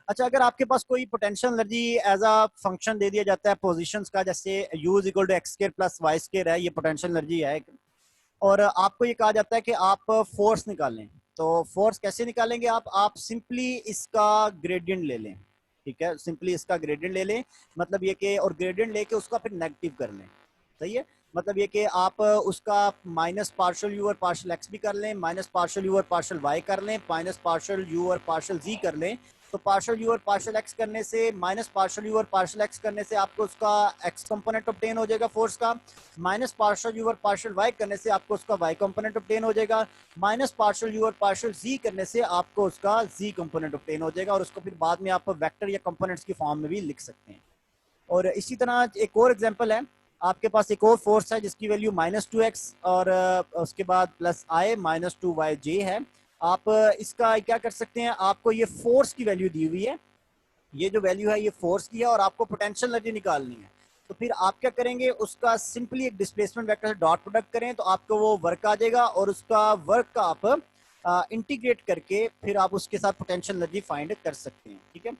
अच्छा, अगर आपके पास कोई potential energy as a function दे दिया जाता है पोजीशंस का, जैसे u is equal to x square plus y square है, ये पोटेंशियल एनर्जी है, और आपको ये कहा जाता है कि आप फोर्स निकालें, तो फोर्स कैसे निकालेंगे आप सिंपली इसका ग्रेडियंट ले लें। ठीक है, सिंपली इसका ग्रेडियंट ले लें, मतलब ये कि, और ग्रेडियंट लेके उसका फिर नेगेटिव कर लें। सही है, मतलब ये कि आप उसका माइनस पार्शियल यू और पार्शियल एक्स भी कर लें, माइनस पार्शियल यू और पार्शियल वाई कर लें, माइनस पार्शियल यू और पार्शियल जी कर लें। तो पार्शियल यू और पार्शियल एक्स करने से, माइनस पार्शियल यू और पार्शियल एक्स करने से आपको उसका एक्स कंपोनेंट ऑब्टेन हो जाएगा फोर्स का, माइनस पार्शियल यू और पार्शियल वाई करने से आपको उसका वाई कंपोनेंट ऑब्टेन हो जाएगा, माइनस पार्शियल यू और पार्शियल जी करने से आपको उसका जी कंपोनेंट ऑब्टेन हो जाएगा, और उसको फिर बाद में आप वेक्टर या कंपोनेंट्स की फॉर्म में भी लिख सकते हैं। और इसी तरह एक और एग्जांपल है, आपके पास एक और फोर्स है जिसकी वैल्यू -2x और उसके बाद प्लस आई -2yj है। आप इसका क्या कर सकते हैं, आपको ये फोर्स की वैल्यू दी हुई है, ये जो वैल्यू है ये फोर्स की है, और आपको पोटेंशियल एनर्जी निकालनी है। तो फिर आप क्या करेंगे, उसका सिंपली एक डिस्प्लेसमेंट वेक्टर से डॉट प्रोडक्ट करें तो आपको वो वर्क आ जाएगा, और उसका वर्क का आप इंटीग्रेट करके फिर आप उसके साथ पोटेंशियल एनर्जी फाइंड कर सकते हैं। ठीक है,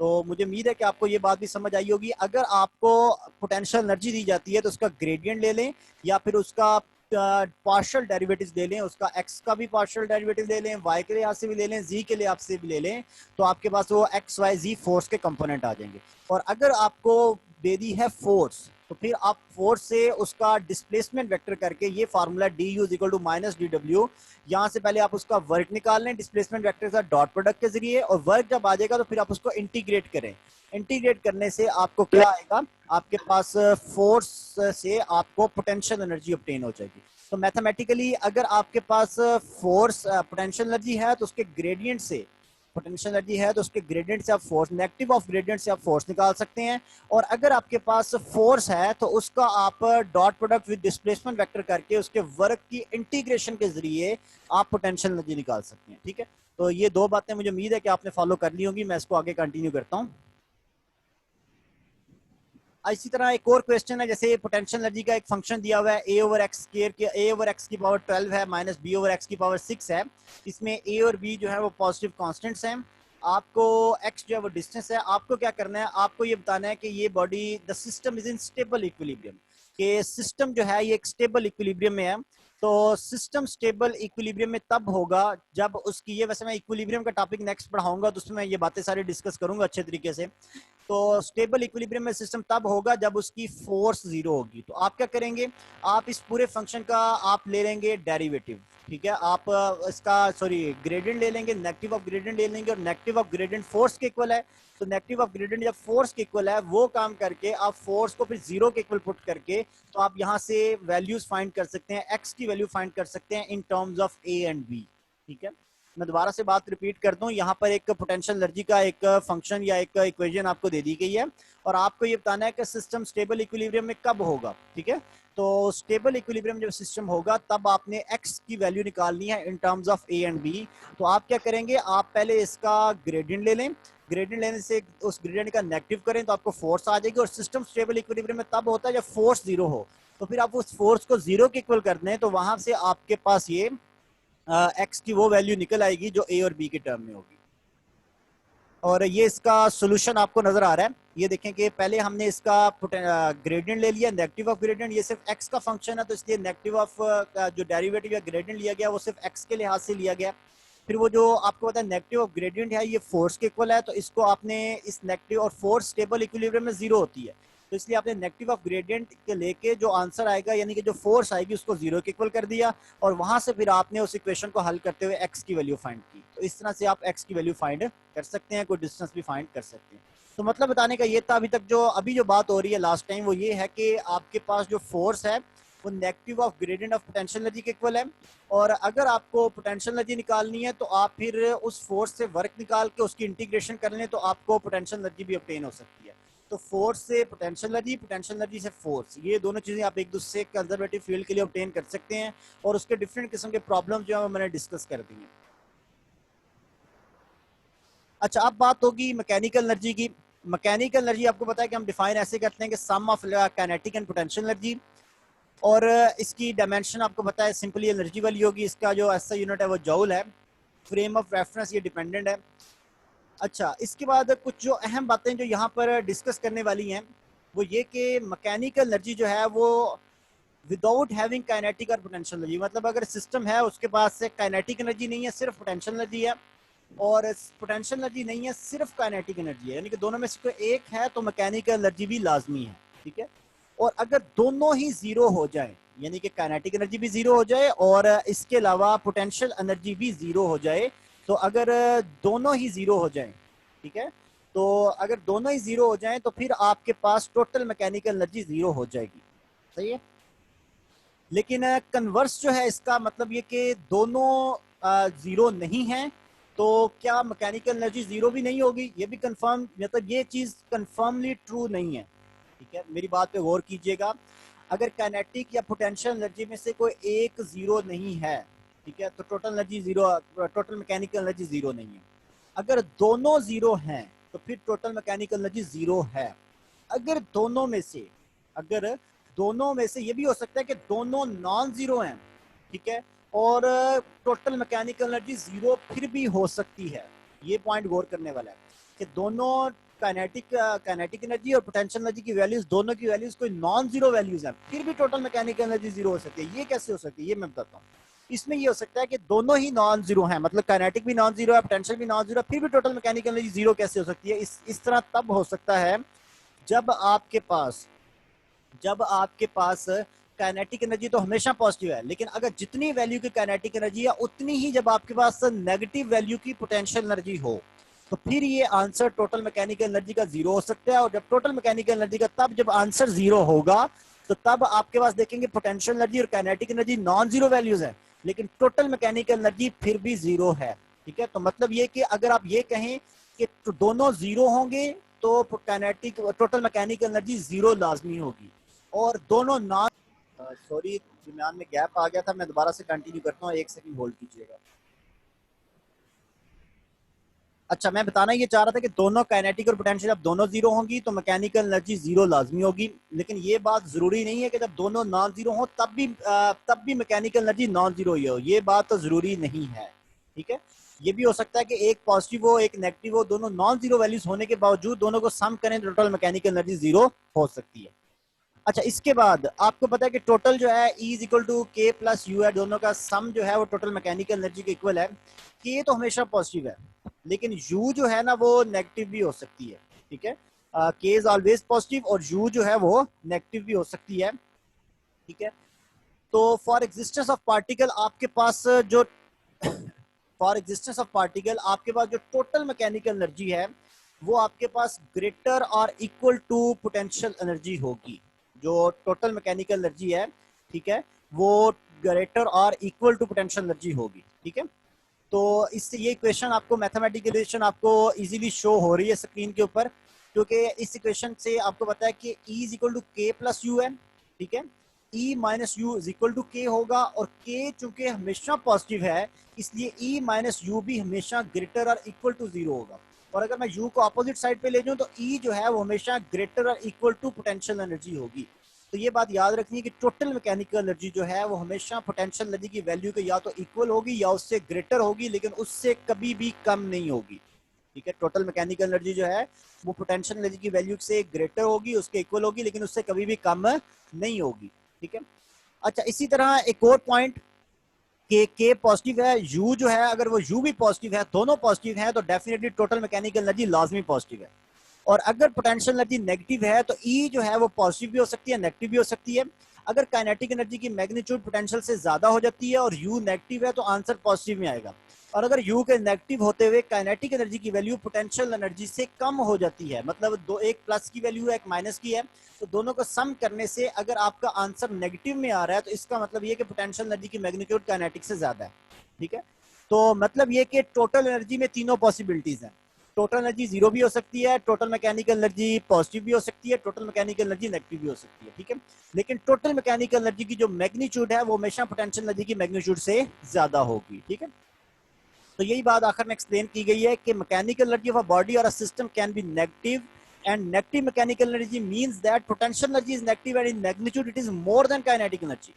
तो मुझे उम्मीद है कि आपको ये बात भी समझ आई होगी। अगर आपको पोटेंशियल एनर्जी दी जाती है तो उसका ग्रेडियंट ले लें, या फिर उसका पार्शियल डेरिवेटिव ले लें, उसका एक्स का भी पार्शियल डेरिवेटिव ले लें, वाई के लिहाज से भी ले लें, जी के लिहाज से भी ले लें, तो आपके पास वो एक्स वाई जी फोर्स के कंपोनेंट आ जाएंगे। और अगर आपको दे दी है फोर्स, तो फिर आप फोर्स से उसका डिस्प्लेसमेंट वेक्टर करके, ये formula D U equal to minus D W, यहाँ से पहले आप उसका वर्क निकाल लें डिस्प्लेसमेंट वेक्टर के साथ डॉट प्रोडक्ट के जरिए, और वर्क जब आ जाएगा तो फिर आप उसको इंटीग्रेट करें। इंटीग्रेट करने से आपको क्या आएगा, आपके पास फोर्स से आपको पोटेंशियल एनर्जी ऑब्टेन हो जाएगी। तो मैथमेटिकली अगर आपके पास फोर्स पोटेंशियल एनर्जी है तो उसके ग्रेडियंट से, पोटेंशियल एनर्जी है तो उसके ग्रेडियंट से आप फोर्स, नेगेटिव ऑफ ग्रेडियंट से आप फोर्स निकाल सकते हैं। और अगर आपके पास फोर्स है तो उसका आप dot product with displacement vector करके उसके वर्क की इंटीग्रेशन के जरिए आप पोटेंशियल एनर्जी निकाल सकते हैं। ठीक है, तो ये दो बातें मुझे उम्मीद है कि आपने फॉलो कर ली होंगी, मैं इसको आगे कंटिन्यू करता हूँ। इसी तरह एक और क्वेश्चन है, जैसे पोटेंशियल एनर्जी का एक फंक्शन दिया हुआ है a ओवर एक्स स्क्वायर के, a ओवर एक्स की पावर 12 है माइनस b ओवर एक्स की पावर 6 है। इसमें a और b जो है वो पॉजिटिव कांस्टेंट्स हैं। आपको x जो है वो डिस्टेंस है, आपको क्या करना है, आपको ये बताना है कि ये body, the system is in stable equilibrium, कि सिस्टम जो है ये एक स्टेबल इक्विलिब्रियम में है। तो सिस्टम स्टेबल इक्विलिब्रियम में तब होगा जब उसकी, ये वैसे मैं इक्विलिब्रियम का टॉपिक नेक्स्ट पढ़ाऊंगा तो उसमें ये बातें सारी डिस्कस करूंगा अच्छे तरीके से। तो स्टेबल इक्विलिब्रियम में सिस्टम तब होगा जब उसकी फोर्स जीरो होगी। तो आप क्या करेंगे, आप इस पूरे फंक्शन का आप ले लेंगे डेरिवेटिव। ठीक है, आप इसका सॉरी ग्रेडियंट ले लेंगे, नेगेटिव ऑफ ग्रेडियंट ले लेंगे, और नेगेटिव ऑफ ग्रेडियंट फोर्स के इक्वल है। तो नेगेटिव ऑफ ग्रेडियंट जब फोर्स के इक्वल है, वो काम करके आप फोर्स को फिर जीरो के इक्वल पुट करके, तो आप यहाँ से वैल्यूज फाइंड कर सकते हैं, एक्स की वैल्यू फाइंड कर सकते हैं in terms of A and B. ठीक है, मैं दोबारा से बात रिपीट कर दूं, यहाँ पर एक पोटेंशियल एनर्जी का एक फंक्शन या एक इक्वेशन आपको दे दी गई है, और आपको ये बताना है कि सिस्टम स्टेबल इक्विलिब्रियम में कब होगा। ठीक है, तो स्टेबल इक्विलिब्रियम जब सिस्टम होगा तब आपने x की वैल्यू निकालनी है इन terms of a and b। तो आप क्या करेंगे, आप पहले इसका ग्रेडियंट ले लें, ग्रेडियंट लेने से उस ग्रेडियंट का नेगेटिव करें तो आपको फोर्स आ जाएगी, और सिस्टम स्टेबल इक्विलिब्रियम में तब होता है जब फोर्स जीरो हो। तो फिर आप उस फोर्स को जीरो के इक्वल कर दें तो वहां से आपके पास ये एक्स की वो वैल्यू निकल आएगी जो ए और बी के टर्म में होगी। और ये इसका सोल्यूशन आपको नजर आ रहा है, ये देखें कि पहले हमने इसका ग्रेडियंट ले लिया, नेगेटिव ऑफ ग्रेडियंट, ये सिर्फ एक्स का फंक्शन है तो इसलिए नेगेटिव ऑफ जो डेरिवेटिव या ग्रेडियंट लिया गया वो सिर्फ एक्स के लिहाज से लिया गया। फिर वो जो आपको पता है नेगेटिव ऑफ ग्रेडियंट है ये फोर्स के इक्वल है, तो इसको आपने इस नेगेटिव, और फोर्स स्टेबल इक्विलिब्रियम में जीरो होती है, तो इसलिए आपने नेगेटिव ऑफ ग्रेडियंट के लेके जो आंसर आएगा यानी कि जो फोर्स आएगी उसको जीरो के इक्वल कर दिया, और वहां से फिर आपने उस इक्वेशन को हल करते हुए एक्स की वैल्यू फाइंड की। तो इस तरह से आप एक्स की वैल्यू फाइंड कर सकते हैं, कोई डिस्टेंस भी फाइंड कर सकते हैं। तो मतलब बताने का ये था, अभी जो बात हो रही है लास्ट टाइम वो ये है कि आपके पास जो फोर्स है वो negative of gradient of potential energy के इक्वल है, और अगर आपको पोटेंशियल एनर्जी निकालनी है तो आप फिर उस फोर्स से वर्क निकाल के उसकी इंटीग्रेशन कर लें तो आपको पोटेंशियल एनर्जी भी ऑब्टेन हो सकती है। तो फोर्स से पोटेंशियल एनर्जी, पोटेंशियल एनर्जी से फोर्स, ये दोनों चीजें आप एक दूसरे कंजर्वेटिव फील्ड के लिए ऑब्टेन कर सकते हैं, और उसके डिफरेंट किस्म के प्रॉब्लम जो है मैंने डिस्कस कर दी हैं। अच्छा, अब बात होगी मैकेनिकल एनर्जी की। मैकेनिकल एनर्जी आपको पता है कि हम डिफाइन ऐसे करते हैं कि sum of kinetic and potential energy, और इसकी डायमेंशन आपको पता है सिंपली एनर्जी वाली होगी, इसका जो ऐसा यूनिट है वो जूल है। फ्रेम ऑफ रेफरेंस ये डिपेंडेंट है, अच्छा, इसके बाद कुछ जो अहम बातें जो यहाँ पर डिस्कस करने वाली हैं वो ये कि मैकेनिकल एनर्जी जो है वो विदाउट हैविंग काइनेटिक और पोटेंशियल एनर्जी, मतलब अगर सिस्टम है उसके पास से काइनेटिक एनर्जी नहीं है, सिर्फ पोटेंशियल एनर्जी है, और पोटेंशियल एनर्जी नहीं है, सिर्फ काइनेटिक एनर्जी है, यानी कि दोनों में से कोई एक है तो मैकेनिकल एनर्जी भी लाजमी है, ठीक है। और अगर दोनों ही जीरो हो जाए, यानी कि काइनेटिक एनर्जी भी जीरो हो जाए और इसके अलावा पोटेंशियल एनर्जी भी जीरो हो जाए, तो अगर दोनों ही जीरो हो जाए, ठीक है, तो अगर दोनों ही जीरो हो जाए तो फिर आपके पास टोटल मैकेनिकल एनर्जी जीरो हो जाएगी, सही है। लेकिन कन्वर्स जो है इसका मतलब ये कि दोनों जीरो नहीं है तो क्या मैकेनिकल एनर्जी जीरो भी नहीं होगी, ये भी कंफर्म, मतलब ये चीज कंफर्मली ट्रू नहीं है, ठीक है। मेरी बात पे गौर कीजिएगा, अगर काइनेटिक या पोटेंशियल एनर्जी में से कोई एक जीरो नहीं है, ठीक है, तो total energy zero, total mechanical energy zero नहीं है। अगर दोनों जीरो हैं तो फिर टोटल मैकेनिकल एनर्जी जीरो है। अगर दोनों में से, अगर दोनों में से ये भी हो सकता है कि दोनों नॉन जीरो हैं, ठीक है, और टोटल मैकेनिकल एनर्जी जीरो फिर भी हो सकती है। ये पॉइंट गौर करने वाला है कि दोनों काइनेटिक एनर्जी और पोटेंशियल एनर्जी की वैल्यूज, दोनों की वैल्यूज कोई नॉन जीरो वैल्यूज हैं, फिर भी टोटल मैकेनिकल एनर्जी जीरो हो सकती है। ये कैसे हो सकती है, ये मैं बताता हूँ। इसमें ये हो सकता है कि दोनों ही नॉन जीरो हैं, मतलब काइनेटिक भी नॉन जीरो है, पोटेंशियल भी नॉन जीरो, फिर भी टोटल मैकेनिकल एनर्जी जीरो कैसे हो सकती है। इस तरह तब हो सकता है जब आपके पास, जब आपके पास काइनेटिक एनर्जी तो हमेशा पॉजिटिव है, लेकिन अगर जितनी वैल्यू की काइनेटिक एनर्जी है उतनी ही जब आपके पास नेगेटिव वैल्यू की पोटेंशियल एनर्जी हो, तो फिर ये आंसर टोटल मैकेनिकल एनर्जी का जीरो हो सकता है। और जब टोटल मैकेनिकल एनर्जी का, तब जब आंसर जीरो होगा तो तब आपके पास देखेंगे पोटेंशियल एनर्जी और kinetic energy non zero values है, लेकिन टोटल मैकेनिकल एनर्जी फिर भी जीरो है, ठीक है। तो मतलब ये कि अगर आप ये कहें कि दोनों जीरो होंगे तो kinetic, total mechanical energy zero लाजमी होगी, और दोनों नॉन, सॉरी दरमियान में गैप आ गया था, मैं दोबारा से कंटिन्यू करता हूँ, एक सेकंड होल्ड कीजिएगा। अच्छा, मैं बताना ये चाह रहा था कि दोनों काइनेटिक और पोटेंशियल अब दोनों जीरो होंगी तो मैकेनिकल एनर्जी जीरो लाजमी होगी, लेकिन ये बात जरूरी नहीं है कि जब दोनों नॉन जीरो हो तब भी मैकेनिकल एनर्जी नॉन जीरो ही हो, ये बात तो जरूरी नहीं है, ठीक है। ये भी हो सकता है कि एक पॉजिटिव हो एक नेगेटिव हो, दोनों नॉन जीरो वैल्यूज होने के बावजूद दोनों को सम करें तो टोटल मैकेनिकल एनर्जी जीरो हो सकती है। अच्छा, इसके बाद आपको पता है कि टोटल जो है E is equal to K plus U है, दोनों का सम जो है वो टोटल मैकेनिकल एनर्जी के इक्वल है। के तो हमेशा पॉजिटिव है, लेकिन यू जो है ना वो नेगेटिव भी हो सकती है, ठीक है। के इज ऑलवेज पॉजिटिव और यू जो है वो नेगेटिव भी हो सकती है, ठीक है। तो फॉर एग्जिस्टेंस ऑफ पार्टिकल आपके पास जो फॉर एग्जिस्टेंस ऑफ पार्टिकल आपके पास जो टोटल मैकेनिकल एनर्जी है वो आपके पास ग्रेटर और इक्वल टू पोटेंशियल एनर्जी होगी। जो टोटल मैकेनिकल एनर्जी है, ठीक है, वो ग्रेटर और इक्वल टू पोटेंशियल एनर्जी होगी, ठीक है। तो इससे ये इक्वेशन आपको, मैथमेटिकल इक्वेशन आपको इजीली शो हो रही है स्क्रीन के ऊपर, क्योंकि इस इक्वेशन से आपको पता है कि E is equal to K plus U है, ठीक है। E minus U is equal to K होगा, और के चूंकि हमेशा पॉजिटिव है इसलिए E माइनस यू भी हमेशा ग्रेटर और इक्वल टू जीरो होगा। और अगर मैं U को अपोजिट साइड पे ले जाऊं तो E जो है वो हमेशा ग्रेटर और इक्वल टू पोटेंशियल एनर्जी होगी। तो ये बात याद रखनी है कि टोटल मैकेनिकल एनर्जी जो है वो हमेशा पोटेंशियल एनर्जी की वैल्यू के या तो इक्वल होगी या उससे ग्रेटर होगी, लेकिन उससे कभी भी कम नहीं होगी, ठीक है। टोटल मैकेनिकल एनर्जी जो है वो पोटेंशियल एनर्जी की वैल्यू से ग्रेटर होगी, उसके इक्वल होगी, लेकिन उससे कभी भी कम नहीं होगी, ठीक है। अच्छा, इसी तरह एक और पॉइंट, के पॉजिटिव है, यू जो है अगर वो यू भी पॉजिटिव है, दोनों पॉजिटिव है, तो डेफिनेटली टोटल मैकेनिकल एनर्जी लाजमी पॉजिटिव है। और अगर पोटेंशियल एनर्जी नेगेटिव है तो ई जो है वो पॉजिटिव भी हो सकती है नेगेटिव भी हो सकती है। अगर काइनेटिक एनर्जी की मैग्नीट्यूड पोटेंशियल से ज्यादा हो जाती है और यू नेगेटिव है तो आंसर पॉजिटिव में आएगा। और अगर यू के नेगेटिव होते हुए काइनेटिक एनर्जी की वैल्यू पोटेंशियल एनर्जी से कम हो जाती है, मतलब दो, एक प्लस की वैल्यू है एक माइनस की है, तो दोनों को सम करने से अगर आपका आंसर नेगेटिव में आ रहा है तो इसका मतलब ये कि पोटेंशियल एनर्जी की मैग्नीट्यूड काइनेटिक से ज्यादा है, ठीक है। तो मतलब ये कि टोटल एनर्जी में तीनों पॉसिबिलिटीज हैं। टोटल एनर्जी जीरो भी हो सकती है, टोटल मैकेनिकल एनर्जी पॉजिटिव भी हो सकती है, टोटल मैकेनिकल एनर्जी नेगेटिव भी हो सकती है, ठीक है। लेकिन टोटल मैकेनिकल एनर्जी की जो मैग्नीट्यूड है वो हमेशा पोटेंशियल एनर्जी की मैग्नीट्यूड से ज्यादा होगी, ठीक है। तो यही बात आखिर में एक्सप्लेन की गई है कि mechanical energy of a body और a system can be negative, and negative mechanical energy means that potential energy is negative and in magnitude it is more than kinetic energy,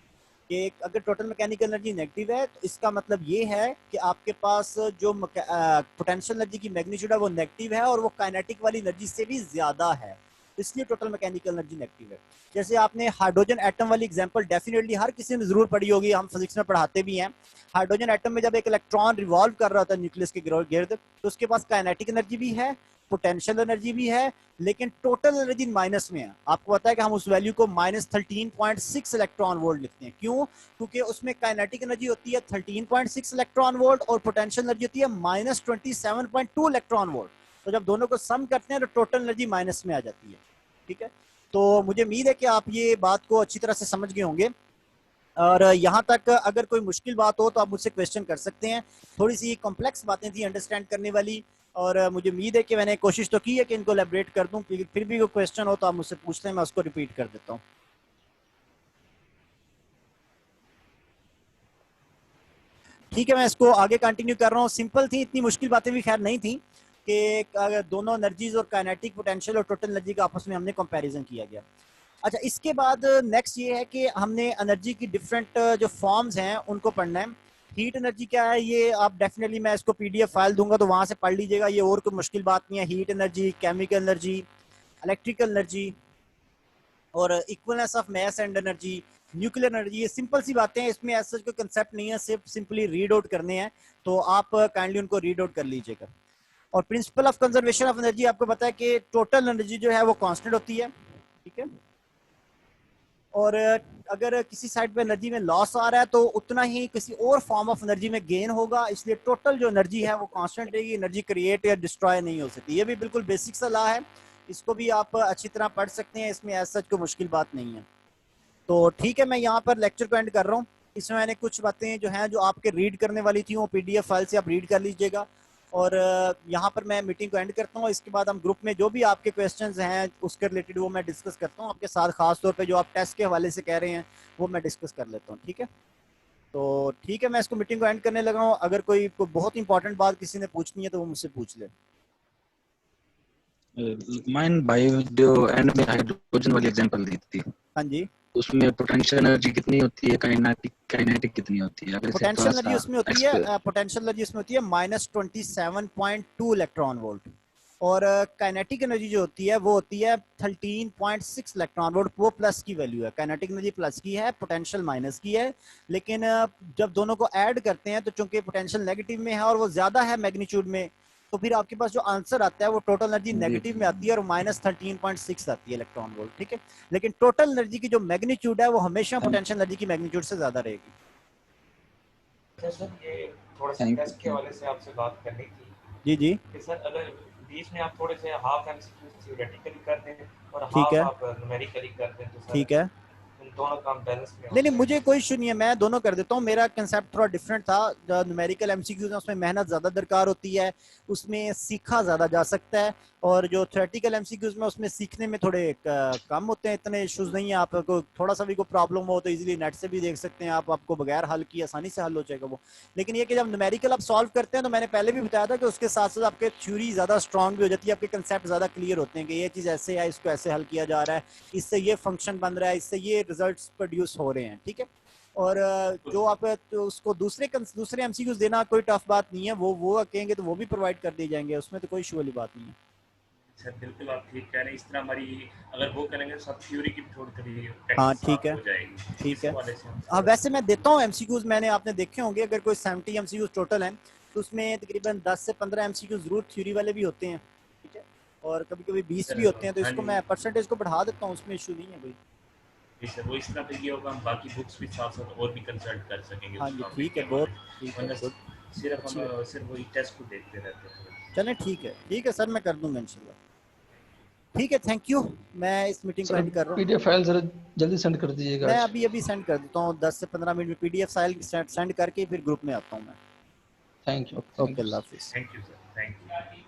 कि अगर टोटल मैकेनिकल एनर्जी नेगेटिव है तो इसका मतलब ये है कि आपके पास जो पोटेंशियल एनर्जी की मैग्नीट्यूड है वो नेगेटिव है और वो काइनेटिक वाली एनर्जी से भी ज्यादा है, इसलिए टोटल मैकेनिकल एनर्जी नेगेटिव है। जैसे आपने हाइड्रोजन एटम वाली एग्जांपल डेफिनेटली हर किसी ने जरूर पढ़ी होगी, हम फिजिक्स में पढ़ाते भी हैं। हाइड्रोजन एटम में जब एक इलेक्ट्रॉन रिवॉल्व कर रहा होता है न्यूक्लियस के गिर्द, तो उसके पास काइनेटिक एनर्जी भी है, पोटेंशियल एनर्जी भी है, लेकिन टोटल एनर्जी माइनस में है। आपको पता है कि हम उस वैल्यू को -13.6 इलेक्ट्रॉन वोल्ट लिखते हैं। क्यों? क्योंकि उसमें काइनेटिक एनर्जी होती है 13.6 इलेक्ट्रॉन वोल्ट और पोटेंशियल एनर्जी होती है -27.2 इलेक्ट्रॉन वोल्ट। तो जब दोनों को सम करते हैं तो टोटल एनर्जी माइनस में आ जाती है। ठीक है, तो मुझे उम्मीद है कि आप ये बात को अच्छी तरह से समझ गए होंगे, और यहाँ तक अगर कोई मुश्किल बात हो तो आप मुझसे क्वेश्चन कर सकते हैं। थोड़ी सी कॉम्प्लेक्स बातें थी अंडरस्टैंड करने वाली, और मुझे उम्मीद है कि मैंने कोशिश तो की है कि इनको एलैबोरेट कर दूं, फिर भी कोई क्वेश्चन हो तो आप मुझसे पूछ लें, मैं उसको रिपीट कर देता हूँ। ठीक है, मैं इसको आगे कंटिन्यू कर रहा हूँ। सिंपल थी, इतनी मुश्किल बातें भी खैर नहीं थी कि अगर दोनों एनर्जीज और काइनेटिक पोटेंशियल और टोटल एनर्जी का आपस में हमने कंपैरिजन किया गया। अच्छा, इसके बाद नेक्स्ट ये है कि हमने एनर्जी की डिफरेंट जो फॉर्म्स हैं उनको पढ़ना है। हीट एनर्जी क्या है ये आप डेफिनेटली, मैं इसको पीडीएफ फाइल दूंगा तो वहां से पढ़ लीजिएगा, ये और कोई मुश्किल बात नहीं है। Heat energy, chemical energy, electrical energy और equalness of mass and energy, nuclear energy, ये सिंपल सी बातें हैं, इसमें ऐसा कोई कंसेप्ट नहीं है, सिर्फ सिंपली रीड आउट करने हैं, तो आप काइंडली उनको रीड आउट कर लीजिएगा। और principle of conservation of energy आपको पता है कि टोटल एनर्जी जो है वो कांस्टेंट होती है। ठीक है, और अगर किसी साइड पे एनर्जी में लॉस आ रहा है तो उतना ही किसी और फॉर्म ऑफ एनर्जी में गेन होगा, इसलिए टोटल जो एनर्जी है वो कांस्टेंट रहेगी, एनर्जी क्रिएट या डिस्ट्रॉय नहीं हो सकती। ये भी बिल्कुल बेसिक सा लॉ है, इसको भी आप अच्छी तरह पढ़ सकते हैं, इसमें ऐसा सच कोई मुश्किल बात नहीं है। तो ठीक है, मैं यहाँ पर लेक्चर को एंड कर रहा हूँ। इसमें मैंने कुछ बातें जो हैं जो आपके रीड करने वाली थी वो पीडीएफ फाइल से आप रीड कर लीजिएगा, और यहाँ पर मैं मीटिंग को एंड करता हूँ। इसके बाद हम ग्रुप में जो भी आपके क्वेश्चंस हैं उसके रिलेटेड वो मैं डिस्कस करता हूँ आपके साथ, खास तौर पे जो आप टेस्ट के हवाले से कह रहे हैं वो मैं डिस्कस कर लेता हूँ। ठीक है, तो ठीक है, मैं इसको मीटिंग को एंड करने लगा हूँ। अगर कोई बहुत इंपॉर्टेंट बात किसी ने पूछनी है तो वो मुझसे पूछ ले। माइन भाई जो एंड में हाइड्रोजन वाली एग्जांपल दी थी, हाँ जी, उसमें पोटेंशियल एनर्जी कितनी होती है, काइनेटिक कितनी होती है, अगर इसे पोटेंशियल थोड़ा एनर्जी सा उसमें होती है पोटेंशियल एनर्जी उसमें होती है -27.2 इलेक्ट्रॉन वोल्ट, और काइनेटिक एनर्जी जो होती है वो होती है 13.6 इलेक्ट्रॉन वोल्ट। वो प्लस की वैल्यू है, काइनेटिक एनर्जी प्लस की है, पोटेंशियल माइनस की है। लेकिन जब दोनों को ऐड करते हैं तो चूंकि पोटेंशियल नेगेटिव में है और वो ज्यादा है मैग्नीट्यूड में, तो फिर आपके पास जो आंसर आता है वो टोटल एनर्जी नेगेटिव में आती है और -13.6 आती है इलेक्ट्रॉन वोल्ट। ठीक है, लेकिन टोटल एनर्जी की जो मैग्नीट्यूड है वो हमेशा पोटेंशियल एनर्जी की मैग्नीट्यूड से ज्यादा रहेगी। सर ये थोड़ा सा टेस्ट के हवाले से आपसे बात करनी थी जी जी, कि सर अगर बीच में आप थोड़े से हाफ एमसीक्यू थ्योरेटिकली कर दें और ठीक हाफ है, आप न्यूमेरिकली कर दें तो सर ठीक है। उन दोनों काम बैलेंस में हो नहीं नहीं, मुझे जाएगा। कोई इशू नहीं है, मैं दोनों कर देता हूँ। मेरा कंसेप्ट थोड़ा डिफरेंट था। जो न्यूमेरिकल एमसीक्यूज है उसमें मेहनत ज़्यादा दरकार होती है, उसमें सीखा ज़्यादा जा सकता है, और जो थ्योरेटिकल एमसीक्यूज में उसमें सीखने में थोड़े कम होते हैं, इतने इश्यूज नहीं है। आपको थोड़ा सा भी कोई प्रॉब्लम हो तो इजीली नेट से भी देख सकते हैं आप, आपको बगैर हल की आसानी से हल हो जाएगा वो। लेकिन ये कि जब न्यूमेरिकल आप सॉल्व करते हैं तो मैंने पहले भी बताया था कि उसके साथ साथ आपके थ्योरी ज़्यादा स्ट्रॉन्ग भी हो जाती है, आपके कंसेप्ट ज़्यादा क्लियर होते हैं कि ये चीज़ ऐसे है, इसको ऐसे हल किया जा रहा है, इससे ये फंक्शन बन रहा है, इससे ये रिजल्ट प्रोड्यूस हो रहे हैं। ठीक है, और जो आप तो उसको दूसरे एमसीक्यूज देना कोई टफ बात नहीं है, वो कहेंगे तो वो भी प्रोवाइड कर दिए जाएंगे, उसमें तो कोई इशू वाली बात नहीं है। सर बिल्कुल आप ठीक कह रहे हैं, इस तरह हमारी अगर वो करेंगे तो सब थ्योरी की भी थोड़ी थोड़ी हाँ प्रैक्टिस ठीक साथ है, हो जाएगी। ठीक इस है। हवाले से हम हाँ थोड़ा वैसे मैं देता हूँ एमसीक्यूज, मैंने आपने देखे होंगे, अगर कोई 70 एमसीक्यूज टोटल हैं तो उसमें तकरीबन 10 से 15 एमसीक्यूज जरूर थ्योरी वाले भी होते हैं। ठीक है, और कभी कभी 20 भी सर होते हैं, तो हाँ इसको जी मैं परसेंटेज को बढ़ा देता हूँ, उसमें इशू नहीं है कोई। जी सर, वो इस तरह फिर ये होगा हम बाकी बुक्स भी साथ साथ और भी कंसल्ट कर सकेंगे हाँ उस जी टॉपिक ठीक के है, बहुत हवाले से, ठीक है, वरना गुड, सिर्फ अच्छी बात। हम सिर्फ वही टेस्ट को देखते रहते हैं। चलें ठीक है सर, मैं कर दूंगा इंशाल्लाह। ठीक है, थैंक यू, मैं इस मीटिंग को सर एंड कर रहा हूँ। पीडीएफ फाइल जरा जल्दी सेंड कर दीजिएगा मैं आज। अभी अभी सेंड कर देता हूँ, 10 से 15 मिनट में पीडीएफ फाइल सेंड करके फिर ग्रुप में आता हूँ मैं। थैंक यू ओके, अल्लाह हाफिज़। Thank you sir, thank you.